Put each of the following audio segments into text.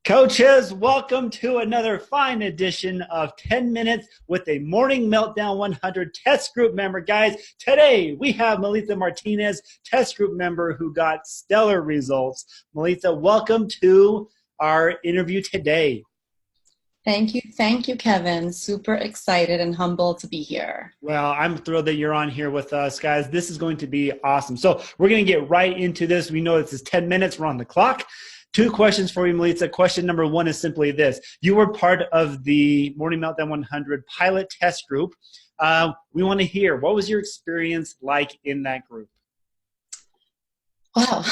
Coaches, welcome to another fine edition of 10 Minutes with a Morning Meltdown 100 test group member. Guys, today we have Melitza Martinez, test group member who got stellar results. Melitza, welcome to our interview today. Thank you, Kevin. Super excited and humbled to be here. Well, I'm thrilled that you're on here with us, guys. This is going to be awesome. So we're going to get right into this. We know this is 10 minutes. We're on the clock. Two questions for you, Melitza. Question number one is simply this. You were part of the Morning Meltdown 100 pilot test group. We want to hear, what was your experience like in that group? Wow.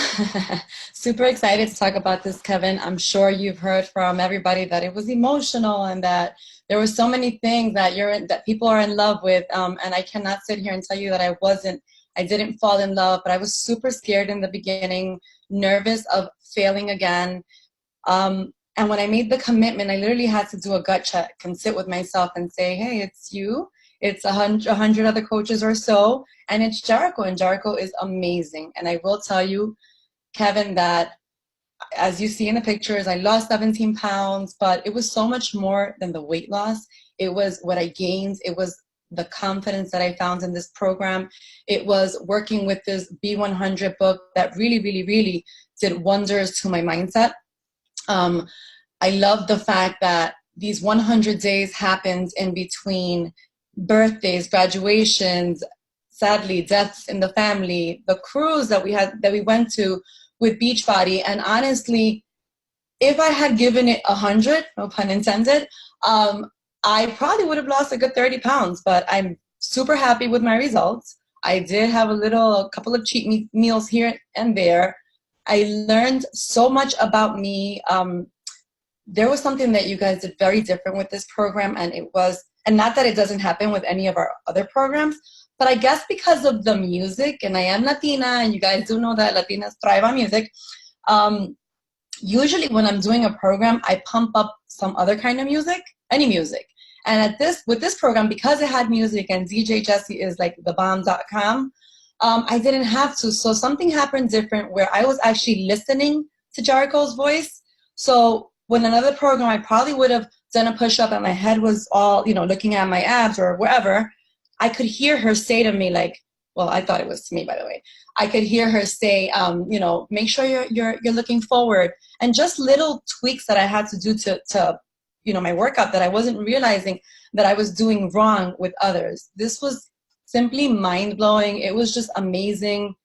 Super excited to talk about this, Kevin. I'm sure you've heard from everybody that it was emotional and that there were so many things that people are in love with. And I cannot sit here and tell you that I didn't fall in love, but I was super scared in the beginning, nervous of failing again. And when I made the commitment, I literally had to do a gut check and sit with myself and say, hey, it's you. It's 100 other coaches or so, and it's Jericho, and Jericho is amazing. And I will tell you, Kevin, that as you see in the pictures, I lost 17 pounds, but it was so much more than the weight loss. It was what I gained. It was the confidence that I found in this program. It was working with this B100 book that really, really, really did wonders to my mindset. I love the fact that these 100 days happened in between birthdays, graduations, sadly, deaths in the family, the cruise that we went to with Beachbody. And honestly, if I had given it 100, no pun intended, I probably would have lost a good 30 pounds, but I'm super happy with my results. I did have a couple of cheat meals here and there. I learned so much about me. There was something that you guys did very different with this program, and not that it doesn't happen with any of our other programs, but I guess because of the music, and I am Latina, and you guys do know that Latinas thrive on music. Usually when I'm doing a program, I pump up some other kind of music, any music. And with this program, because it had music and DJ Jesse is like thebomb.com, I didn't have to. So something happened different where I was actually listening to Jericho's voice. So when another program, I probably would have done a push-up and my head was all, looking at my abs or wherever. I could hear her say to me, like, well, I thought it was to me, by the way. I could hear her say, make sure you're looking forward, and just little tweaks that I had to do to my workout that I wasn't realizing that I was doing wrong with others. This was simply mind-blowing. It was just amazing.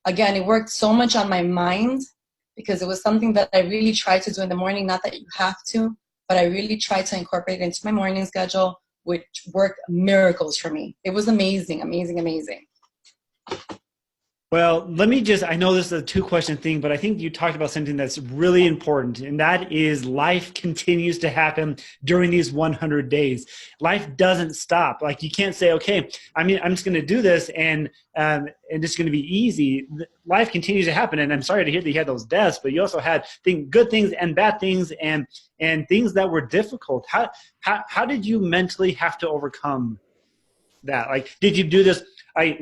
Again, it worked so much on my mind because it was something that I really tried to do in the morning. Not that you have to, but I really tried to incorporate it into my morning schedule, which worked miracles for me. It was amazing, amazing, amazing. Well, I know this is a two-question thing, but I think you talked about something that's really important, and that is life continues to happen during these 100 days. Life doesn't stop. Like, you can't say, okay, I'm just going to do this and it's going to be easy. Life continues to happen, and I'm sorry to hear that you had those deaths, but you also had good things and bad things and things that were difficult. How did you mentally have to overcome that? Like, did you do this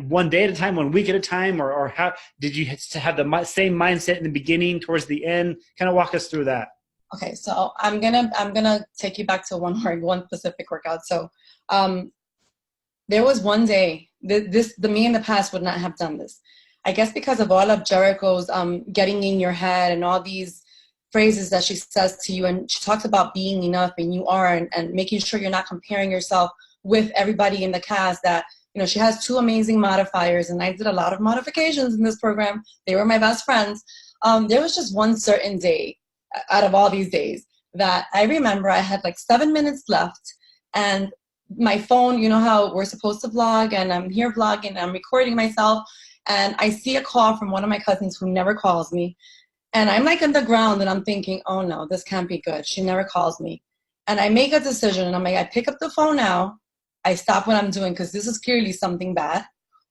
one day at a time, 1 week at a time, or how did you have the same mindset in the beginning towards the end? Kind of walk us through that. Okay, so I'm gonna take you back to one specific workout. So there was one day the me in the past would not have done this. I guess because of all of Jericho's getting in your head and all these phrases that she says to you, and she talks about being enough, and you are, and making sure you're not comparing yourself with everybody in the cast. That she has two amazing modifiers, and I did a lot of modifications in this program. They were my best friends. There was just one certain day out of all these days that I remember I had like 7 minutes left, and my phone, you know how we're supposed to vlog, and I'm here vlogging, and I'm recording myself, and I see a call from one of my cousins who never calls me, and I'm like on the ground, and I'm thinking, oh no, this can't be good. She never calls me. And I make a decision, and I'm like, I pick up the phone now, I stop what I'm doing because this is clearly something bad.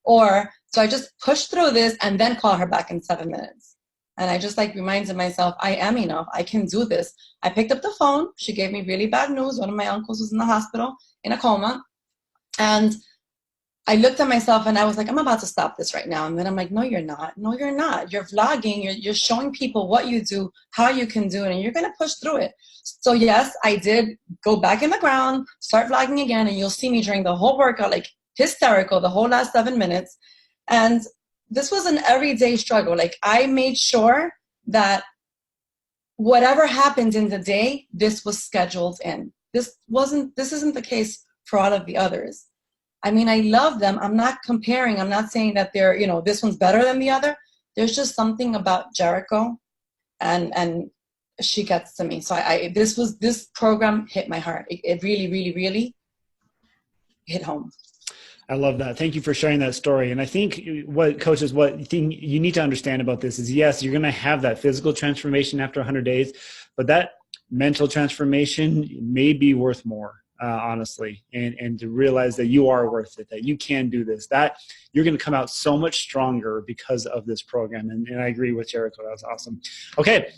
Or so I just push through this and then call her back in 7 minutes. And I just reminded myself, I am enough. I can do this. I picked up the phone. She gave me really bad news. One of my uncles was in the hospital in a coma. And I looked at myself and I was like, I'm about to stop this right now. And then I'm like, no, you're not. No, you're not. You're vlogging. You're showing people what you do, how you can do it, and you're going to push through it. So yes, I did go back in the ground, start vlogging again, and you'll see me during the whole workout, like hysterical, the whole last 7 minutes. And this was an everyday struggle. Like I made sure that whatever happened in the day, this was scheduled in. This isn't the case for all of the others. I mean, I love them. I'm not comparing. I'm not saying that they're, this one's better than the other. There's just something about Jericho, and she gets to me. So this program hit my heart. It really, really, really hit home. I love that. Thank you for sharing that story. And I think what thing you need to understand about this is, yes, you're going to have that physical transformation after 100 days, but that mental transformation may be worth more. Honestly, and to realize that you are worth it, that you can do this, that you're going to come out so much stronger because of this program. And I agree with Jericho. That was awesome. Okay.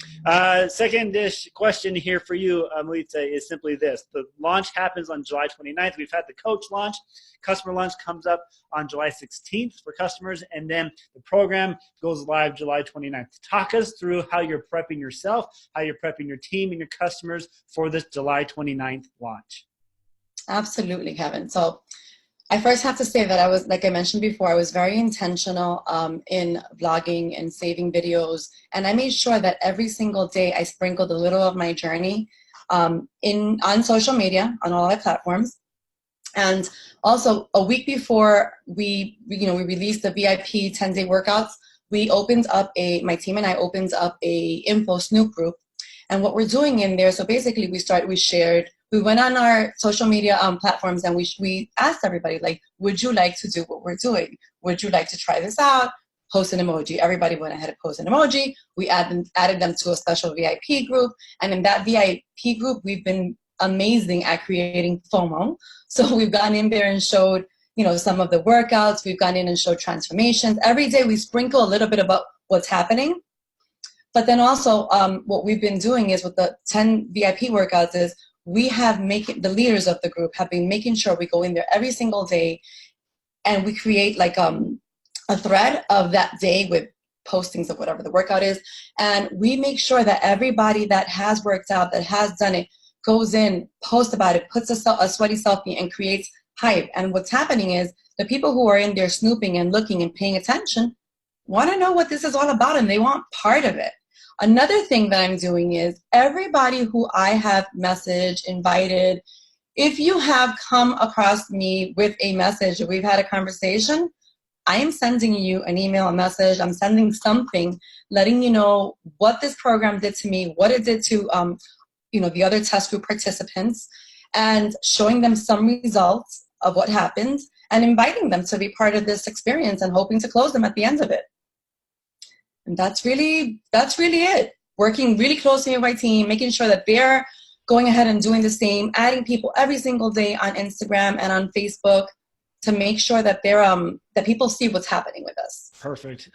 Second question here for you, Melitza, is simply this. The launch happens on July 29th. We've had the coach launch. Customer launch comes up on July 16th for customers. And then the program goes live July 29th. Talk us through how you're prepping yourself, how you're prepping your team and your customers for this July 29th launch. Absolutely, Kevin. So I first have to say that I was, like I mentioned before, I was very intentional in vlogging and saving videos. And I made sure that every single day I sprinkled a little of my journey on social media, on all our platforms. And also a week before we released the VIP 10-day workouts, we opened up my team and I opened up a info Snoop group. And what we're doing in there, so basically we went on our social media platforms and we asked everybody, like, would you like to do what we're doing? Would you like to try this out? Post an emoji. Everybody went ahead and posted an emoji. We added them to a special VIP group. And in that VIP group, we've been amazing at creating FOMO. So we've gone in there and showed, some of the workouts. We've gone in and showed transformations. Every day we sprinkle a little bit about what's happening. But then also what we've been doing is with the 10 VIP workouts is the leaders of the group have been making sure we go in there every single day and we create like a thread of that day with postings of whatever the workout is. And we make sure that everybody that has worked out, that has done it, goes in, posts about it, puts a sweaty selfie and creates hype. And what's happening is the people who are in there snooping and looking and paying attention want to know what this is all about and they want part of it. Another thing that I'm doing is everybody who I have messaged, invited, if you have come across me with a message, we've had a conversation, I am sending you an email, a message, I'm sending something, letting you know what this program did to me, what it did to the other test group participants, and showing them some results of what happened and inviting them to be part of this experience and hoping to close them at the end of it. And that's really it. Working really closely with my team, making sure that they're going ahead and doing the same, adding people every single day on Instagram and on Facebook to make sure that that people see what's happening with us. Perfect.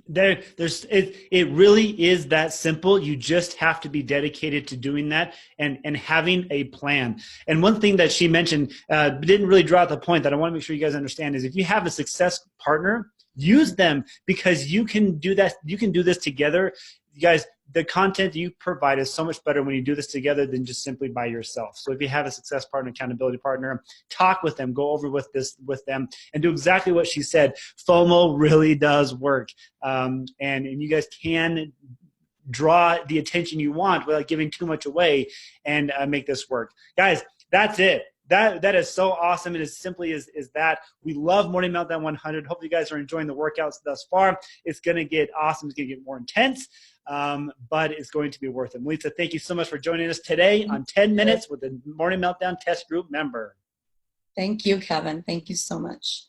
It really is that simple. You just have to be dedicated to doing that and having a plan. And one thing that she mentioned, didn't really draw out the point that I want to make sure you guys understand is if you have a success partner, use them because you can do that. You can do this together. You guys, the content you provide is so much better when you do this together than just simply by yourself. So if you have a success partner, accountability partner, talk with them, go over with them and do exactly what she said. FOMO really does work. And you guys can draw the attention you want without giving too much away and make this work. Guys, that's it. That is so awesome. And as simply as that, we love Morning Meltdown 100. Hope you guys are enjoying the workouts thus far. It's going to get awesome. It's going to get more intense, but it's going to be worth it. Melitza, thank you so much for joining us today on 10 Minutes with the Morning Meltdown Test Group member. Thank you, Kevin. Thank you so much.